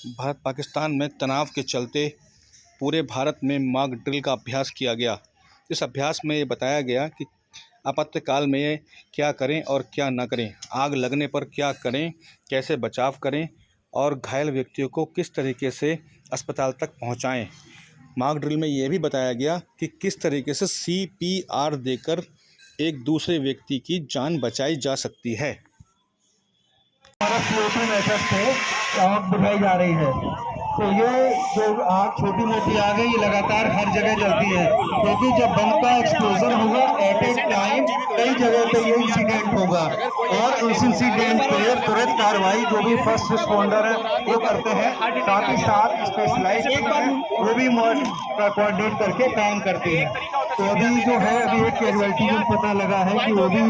भारत पाकिस्तान में तनाव के चलते पूरे भारत में मॉक ड्रिल का अभ्यास किया गया। इस अभ्यास में ये बताया गया कि आपातकाल में क्या करें और क्या न करें, आग लगने पर क्या करें, कैसे बचाव करें और घायल व्यक्तियों को किस तरीके से अस्पताल तक पहुंचाएं। मॉक ड्रिल में ये भी बताया गया कि किस तरीके से CPR देकर एक दूसरे व्यक्ति की जान बचाई जा सकती है। मेथड से आग बुझाई जा रही है। तो ये जो आग छोटी मोटी आग है, ये लगातार हर जगह जलती है, क्योंकि जब बम का एक्सप्लोजन होगा एट ए टाइम कई जगह पे ये इंसिडेंट होगा और उस इंसिडेंट पे तुरंत कार्रवाई जो भी फर्स्ट रिस्पॉन्डर है वो करते हैं, साथ ही साथ स्पेशलाइज वो भी कोऑर्डिनेट करके काम करती है। तो अभी जो है अभी एक कैजुअलिटी को पता लगा है कि वो भी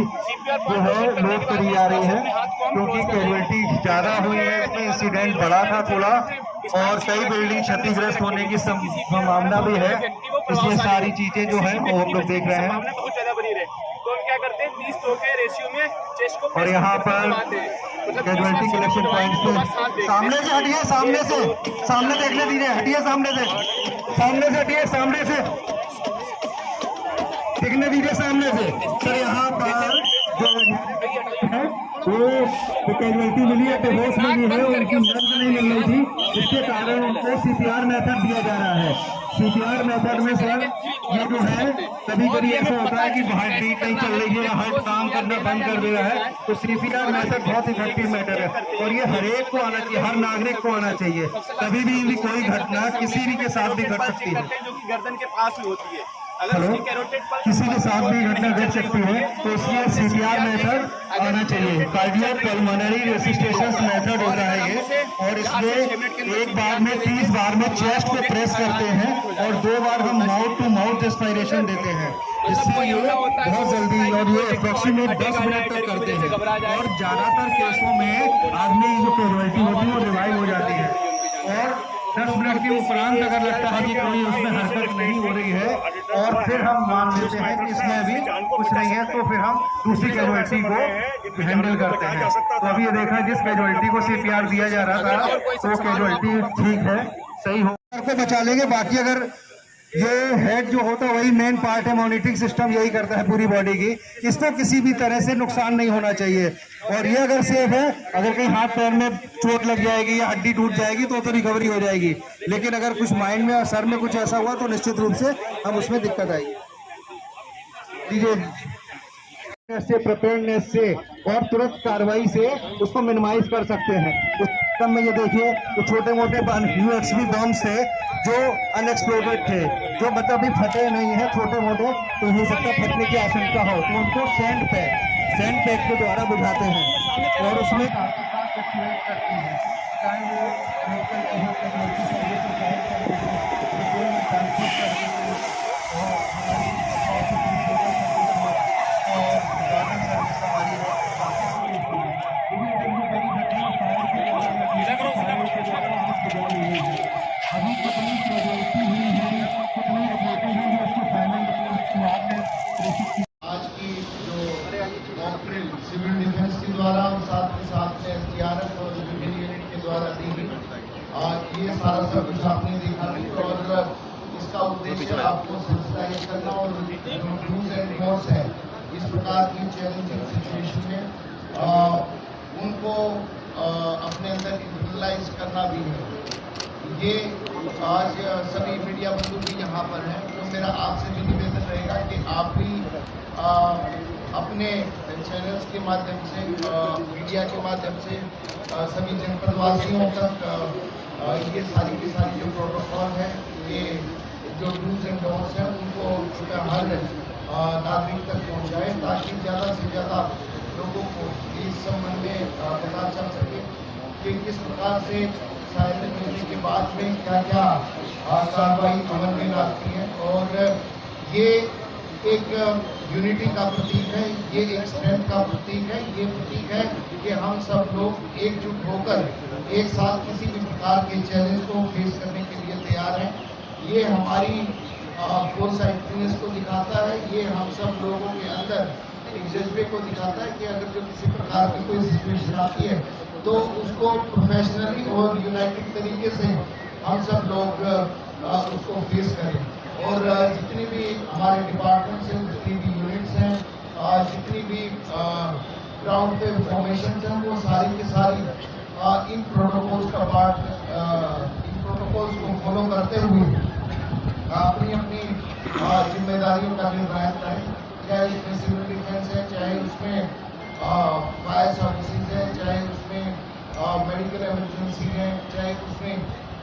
जो है लोड करी जा रही है, क्योंकि कैजुअलिटी ज़्यादा हुई है, इसमें इंसिडेंट बड़ा था थोड़ा और कई बिल्डिंग क्षतिग्रस्त होने की संभावना भी है। इसलिए सारी चीजें जो है वो हम लोग देख रहे हैं। तो क्या करते हैं 30 लोग के रेशियो में चेस्ट को और यहाँ पर कैजुअलिटी कलेक्शन पॉइंट पे सामने से हटिए, सामने देखने दीजिए, हटिए सामने से हटिए, सामने से दिखने दीजिए, सामने से। सर यहाँ पर जो कैजुअलिटी मिली है, बेहोश मिली है, उनकी नब्ज नहीं मिल रही थी, इसके कारण उनको CPR मेथड दिया जा रहा है। CPR मेथड में सर ये जो है कभी कभी ऐसा होता है कि हार्ट बीट नहीं चल रही है या हार्ट काम करना बंद कर दे रहा है, तो CPR मेथड बहुत इफेक्टिव मेथड है और ये हर एक को आना चाहिए, हर नागरिक को आना चाहिए। कभी भी कोई घटना किसी भी के साथ भी घट सकती है, जो कि गर्दन के पास में होती है, हेलो, किसी के साथ भी घटना घट सकती है, तो इसलिए CPR मेथड आना चाहिए। कार्डियो पल्मोनरी रेसिस्टेशन मेथड होता है ये, और इसमें एक बार में 30 बार में चेस्ट को प्रेस करते हैं और 2 बार हम माउथ टू माउथ रेस्पिरेशन देते हैं, इससे ये बहुत जल्दी और ये अप्रोक्सीमेट 10 मिनट तक करते हैं। और ज्यादातर केसों में आदमी जो कैजुअलिटी होती है वो रिवाइव हो जाती है और 10 मिनट के उपरांत अगर लगता है कि कोई उसमें हरकत नहीं हो रही है और फिर हम मान लेते हैं कि इसमें अभी कुछ नहीं है, तो फिर हम दूसरी कैजुअलिटी को हैंडल करते हैं। तो अभी ये देखा जिस कैजुअलिटी को CPR दिया जा रहा था तो कैजुअलिटी ठीक है, सही हो को बचा लेंगे। बाकी अगर ये हेड जो होता है वही मेन पार्ट है, मॉनिटरिंग सिस्टम यही करता है पूरी बॉडी की, इसको किसी भी तरह से नुकसान नहीं होना चाहिए। और ये अगर सेफ है, अगर कहीं हाथ पैर में चोट लग जाएगी या हड्डी टूट जाएगी तो रिकवरी हो जाएगी, लेकिन अगर कुछ माइंड में और सर में कुछ ऐसा हुआ तो निश्चित रूप से हम उसमें दिक्कत आएगी। से प्रिपेयरनेस से और तुरंत कार्रवाई से उसको मिनिमाइज कर सकते हैं। उस क्रम में ये देखिए तो छोटे मोटे UXV बम्स थे जो अनएक्सप्लोडेड थे, जो मतलब अभी फटे नहीं है, छोटे मोटे, तो हो सकता है फटने की आशंका हो, तो उनको सैंड पैक के द्वारा बुझाते हैं और उसमें करती है, चाहे आज की जो मॉक ड्रिल सिविल डिफेंस के द्वारा और साथ में SDRF और विभिन्न यूनिट के द्वारा दी गई, ये सारा सब कुछ आपने देखा और इसका उद्देश्य आपको सेंसिटाइज करना और जो डूज एंड डोंट्स है इस प्रकार की चैलेंजिंग सिचुएशन में उनको अपने अंदर इंटरलाइज करना भी है। ये आज सभी मीडिया बंधु भी यहाँ पर हैं, तो मेरा आपसे भी निवेदन रहेगा कि आप भी अपने चैनल्स के माध्यम से, मीडिया के माध्यम से सभी जनपदवासियों तक ये सारी की सारी जो प्रोटोकॉल है, ये जो डूज एंड डोंट्स हैं उनको हर नागरिक तक पहुँचाएँ, ताकि ज़्यादा से ज़्यादा लोगों को इस संबंध में पता चल सके कि किस प्रकार से साइलेंट होने के बाद में क्या क्या कार्रवाई अमल में लाती है। और ये एक यूनिटी का प्रतीक है, ये एक स्ट्रेंथ का प्रतीक है, ये प्रतीक है कि हम सब लोग एकजुट होकर एक साथ किसी भी प्रकार के चैलेंज को फेस करने के लिए तैयार हैं। ये हमारी फोरसाइटनेस को दिखाता है, ये हम सब लोगों के अंदर एक जज्बे को दिखाता है कि अगर जो किसी प्रकार की कोई सिचुएशन आती है तो उसको प्रोफेशनली और यूनाइटेड तरीके से हम सब लोग उसको फेस करें। और जितनी भी हमारे डिपार्टमेंट्स हैं, जितनी भी यूनिट्स हैं, जितनी भी ग्राउंड पे फॉर्मेशन हैं, वो सारी की सारी इन प्रोटोकॉल्स का इन प्रोटोकॉल्स को फॉलो करते हुए अपनी अपनी जिम्मेदारियों का निर्वहन करें। चाहे उसमें सिविल डिफेंस है, चाहे उसमें फायर सर्विसेज है, चाहे उसमें मेडिकल इमरजेंसी है, चाहे उसमें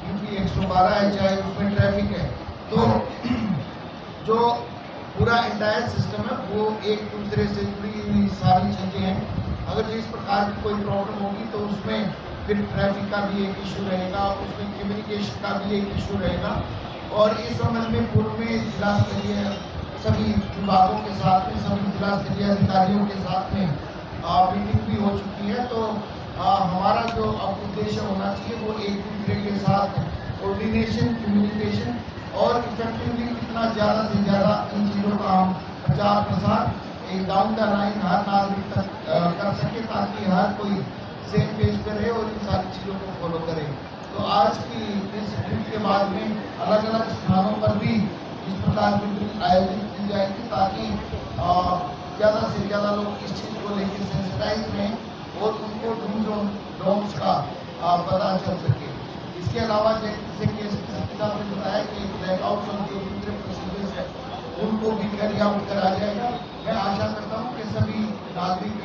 यूपी 112 है, चाहे उसमें ट्रैफिक है। तो जो पूरा एंटायर सिस्टम है वो एक दूसरे से जुड़ी हुई सारी चीज़ें हैं। अगर जिस प्रकार की कोई प्रॉब्लम होगी तो उसमें फिर ट्रैफिक का भी एक इशू रहेगा, उसमें कम्युनिकेशन का भी एक इशू रहेगा। और इस संबंध में पूर्व में जिला स्तरीय सभी विभागों के साथ में, सभी जिला स्तरीय अधिकारियों के साथ में मीटिंग भी हो चुकी है। तो हमारा जो अब उद्देश्य होना चाहिए वो एक दूसरे के साथ कोऑर्डिनेशन, कम्युनिकेशन और इफेक्टिवली कितना ज़्यादा से ज़्यादा इन चीज़ों का हम प्रचार प्रसार एक डाउन द लाइन हर नागरिक तक कर सके, ताकि हर कोई सेम पेज पर रहे और इन सारी चीज़ों को फॉलो करे। तो आज की इस ट्रिप के बाद में अलग अलग स्थानों पर भी इस प्रकार की ट्रिप आयोजित की जाएगी, ताकि ज़्यादा से ज़्यादा लोग इस चीज़ को लेकर सेंसिटाइज रहें और उनको डूज और डोंट्स का पता चल सके। इसके अलावा जैसे कि साहब ने बताया कि ब्लैकआउट्स और जो दूसरे प्रोसीजर्स है उनको भी कैरी आउट करा जाएगा। मैं आशा करता हूँ कि सभी नागरिक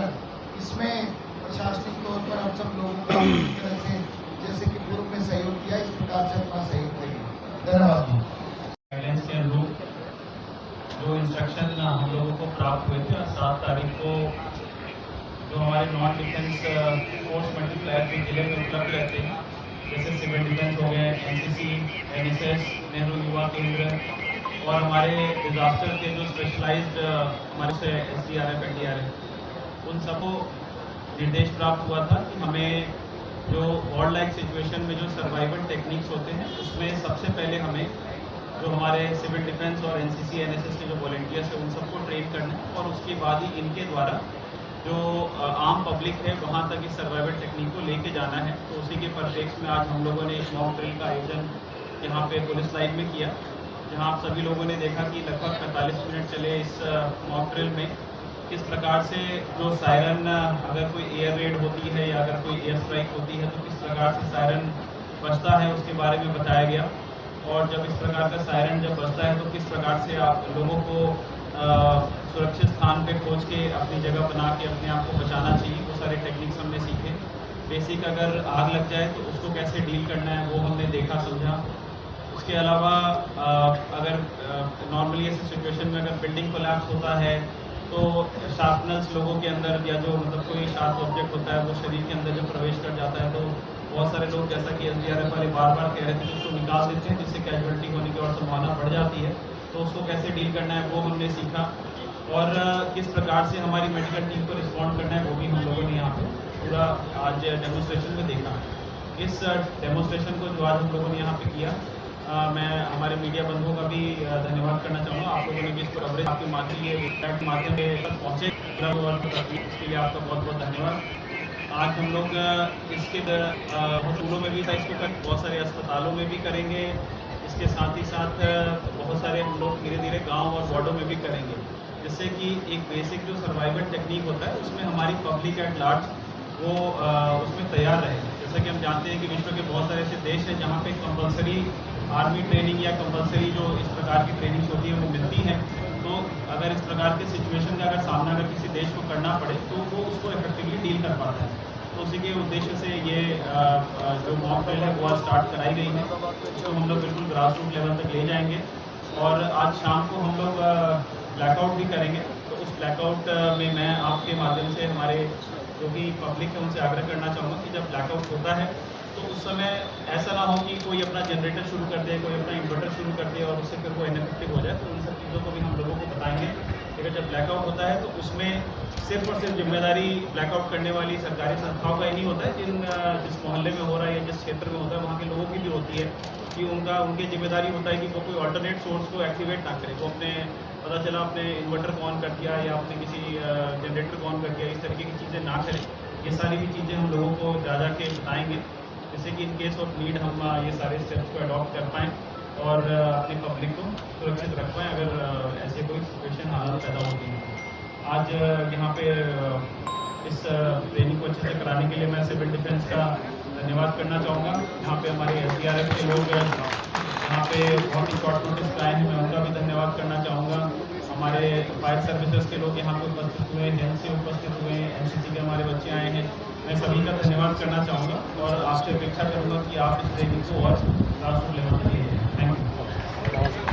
इसमें प्रशासनिक तौर पर हम सब लोगों का पूरी तरह से जैसे कि पूर्व में सहयोग किया, इस प्रकार से अपना सहयोग करेंगे। धन्यवाद। गाइडेंस के अनुरूप जो इंस्ट्रक्शन हम लोगों को प्राप्त हुए थे और 7 तारीख को जो हमारे नॉन डिफेंस फोर्स मल्टीप्लायर जो जिले में उपलब्ध रहते हैं, जैसे सिविल डिफेंस हो गए, एनसीसी, एनएसएस, नेहरू युवा केंद्र और हमारे डिजास्टर के जो स्पेशलाइज्ड हमारे से एसडीआरएफ, एनडीआरएफ, उन सबको निर्देश प्राप्त हुआ था कि हमें जो वॉर लाइक सिचुएशन में जो सर्वाइवल टेक्निक्स होते हैं उसमें सबसे पहले हमें जो हमारे सिविल डिफेंस और एनसीसी, एनएसएस के जो वॉलंटियर्स हैं उन सबको ट्रेन करना है और उसके बाद ही इनके द्वारा जो आम पब्लिक है वहाँ तक इस सर्वाइवल टेक्निक को लेके जाना है। तो उसी के परिप्रेक्ष्य में आज हम लोगों ने एक मॉक ड्रिल का आयोजन यहाँ पे पुलिस लाइन में किया, जहाँ आप सभी लोगों ने देखा कि लगभग 45 मिनट चले इस मॉक ड्रिल में किस प्रकार से जो सायरन अगर कोई एयर रेड होती है या अगर कोई एयर स्ट्राइक होती है तो किस प्रकार से सायरन बजता है उसके बारे में बताया गया। और जब इस प्रकार का सायरन जब बजता है तो किस प्रकार से आप लोगों को सुरक्षित स्थान पे खोज के अपनी जगह बना के अपने आप को बचाना चाहिए, वो सारे टेक्निक्स हमने सीखे। बेसिक अगर आग लग जाए तो उसको कैसे डील करना है वो हमने देखा समझा। उसके अलावा अगर नॉर्मली ऐसी सिचुएशन में अगर बिल्डिंग कोलैप्स होता है तो शार्पनर्स लोगों के अंदर या जो मतलब कोई शार्प ऑब्जेक्ट होता है वो शरीर के अंदर जब प्रवेश कर जाता है तो बहुत सारे लोग जैसा कि एसडीआरएफ वाले बार बार कह रहे थे उसको निकाल देते हैं, जिससे कैजुअलिटी होने की और संभावना बढ़ जाती है। तो उसको कैसे डील करना है वो हमने सीखा और किस प्रकार से हमारी मेडिकल टीम को रिस्पॉन्ड करना है वो भी हम लोगों ने यहाँ पे पूरा आज डेमोन्स्ट्रेशन में देखा। इस डेमोन्स्ट्रेशन को जो आज हम लोगों ने यहाँ पे किया, मैं हमारे मीडिया बंधुओं का भी धन्यवाद करना चाहूँगा। आप लोगों ने भी इसको कवरेज आपके माध्यम से पहुँचे, इसके लिए आपका बहुत बहुत धन्यवाद। आज हम लोग इसके स्कूलों में भी था, इसको बहुत सारे अस्पतालों में भी करेंगे, इसके साथ ही साथ बहुत सारे हम लोग धीरे धीरे गांव और वार्डों में भी करेंगे, जिससे कि एक बेसिक जो सर्वाइवल टेक्निक होता है उसमें हमारी पब्लिक एट लार्ज वो उसमें तैयार रहे। जैसा कि हम जानते हैं कि विश्व के बहुत सारे ऐसे देश हैं जहाँ पे कंपलसरी आर्मी ट्रेनिंग या कंपलसरी जो इस प्रकार की ट्रेनिंग होती है वो मिलती है। तो अगर इस प्रकार के सिचुएशन का अगर सामना अगर किसी देश को करना पड़े तो वो उसको इफेक्टिवली डील कर पाता है। तो उसी के उद्देश्य से ये जो मॉक ड्रिल है वो आज स्टार्ट कराई गई है, इसको हम लोग बिल्कुल ग्रास रूट लेवल तक ले जाएंगे और आज शाम को हम लोग ब्लैकआउट भी करेंगे। तो उस ब्लैकआउट में मैं आपके माध्यम से हमारे जो भी पब्लिक है उनसे आग्रह करना चाहूँगा कि जब ब्लैकआउट होता है तो उस समय ऐसा ना हो कि कोई अपना जनरेटर शुरू कर दे, कोई अपना इन्वर्टर शुरू कर दे और उससे फिर वो इनइफेक्टिव हो जाए। तो इन सब चीज़ों को भी हम लोगों को बताएंगे। लेकिन जब ब्लैकआउट होता है तो उसमें सिर्फ और सिर्फ जिम्मेदारी ब्लैकआउट करने वाली सरकारी संस्थाओं का ही नहीं होता है, जिस मोहल्ले में हो रहा है या जिस क्षेत्र में होता है वहाँ के लोगों की भी होती है कि उनकी जिम्मेदारी होता है कि वो कोई ऑल्टरनेट सोर्स को एक्टिवेट ना करे। वो अपने पता चला अपने इन्वर्टर ऑन कर दिया या अपने किसी जनरेटर ऑन कर दिया, इस तरीके की चीज़ें ना करें। ये सारी भी चीज़ें हम लोगों को जा के बताएंगे, जैसे कि इन केस ऑफ नीड हम ये सारे स्टेप्स को अडॉप्ट कर पाएँ और अपनी पब्लिक को सुरक्षित रख पाएँ अगर ऐसे कोई सिचुएशन हालात पैदा होती है। आज यहाँ पे इस ट्रेनिंग को अच्छे से कराने के लिए मैं सिविल डिफेंस का धन्यवाद करना चाहूँगा। यहाँ पे हमारे SDRF के लोग यहाँ पे बहुत ही शॉर्ट नोटिस पे आए हैं, मैं उनका भी धन्यवाद करना चाहूँगा। हमारे फायर सर्विसेज के लोग यहाँ पे उपस्थित हुए, जेल से उपस्थित हुए, NCC के हमारे बच्चे आए हैं, मैं सभी का धन्यवाद करना चाहूँगा और आपसे अपेक्षा करूँगा कि आप इस ट्रेनिंग को और क्लासरूम लेवल पर लीजिए। Thank you.